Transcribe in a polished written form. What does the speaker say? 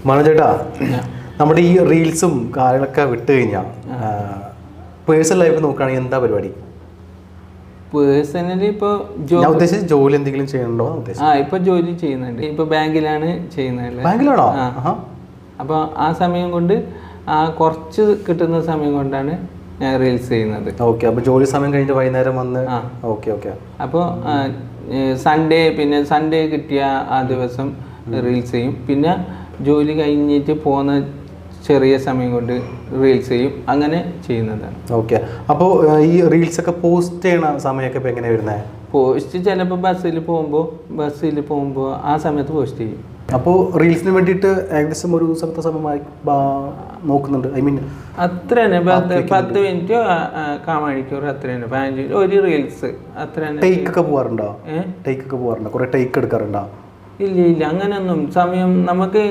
മനോജേട്ടാ, നമ്മുടെ ഈ റീൽസും കാര്യങ്ങളൊക്കെ വിട്ട് കഴിഞ്ഞാൽ പേഴ്സണൽ ലൈഫ് നോക്കുകയാണെങ്കിൽ എന്താ പരിപാടി? പേഴ്സണലി ഇപ്പോൾ ഉദ്ദേശിച്ച് ജോലി എന്തെങ്കിലും ചെയ്യണോ? ഇപ്പൊ ജോലി ചെയ്യുന്നുണ്ട്. ഇപ്പൊ ബാങ്കിലാണ് ചെയ്യുന്നത്. ബാങ്കിലാണോ? അപ്പോൾ ആ സമയം കൊണ്ട് കുറച്ച് കിട്ടുന്ന സമയം കൊണ്ടാണ് ഞാൻ റീൽസ് ചെയ്യുന്നത്. ഓക്കെ. അപ്പോൾ ജോലി സമയം കഴിഞ്ഞിട്ട് വൈകുന്നേരം വന്ന് ഓക്കെ ഓക്കെ. അപ്പോൾ സൺഡേ കിട്ടിയ ആ ദിവസം റീൽസ് ചെയ്യും. പിന്നെ ജോലി കഴിഞ്ഞിട്ട് പോകുന്ന ചെറിയ സമയം കൊണ്ട് റീൽസ് ചെയ്യും. അങ്ങനെ ചെയ്യുന്നതാണ്. ഓക്കെ. അപ്പോൾ ഈ റീൽസ് ഒക്കെ പോസ്റ്റ് ചെയ്യണ സമയമൊക്കെ ഇപ്പോൾ എങ്ങനെയാണ് വരുന്നത്? പോസ്റ്റ് ചിലപ്പോൾ ബസ്സിൽ പോകുമ്പോൾ ആ സമയത്ത് പോസ്റ്റ് ചെയ്യും. അപ്പോൾ റീൽസിന് വേണ്ടിയിട്ട് ഏകദേശം ഒരു ദിവസത്തെ സമയമായി നോക്കുന്നുണ്ട്? ഐ മീൻ അത്ര തന്നെ 10 മിനിറ്റോ 1/4 മണിക്കൂർ അത്ര തന്നെ. 15 ഒരു റീൽസ് അത്ര തന്നെ. ടേക്ക് ഒക്കെ പോകാറുണ്ടോ? കുറേ ടേക്ക് എടുക്കാറുണ്ടോ? ഇല്ല അങ്ങനെയൊന്നും സമയം നമുക്ക്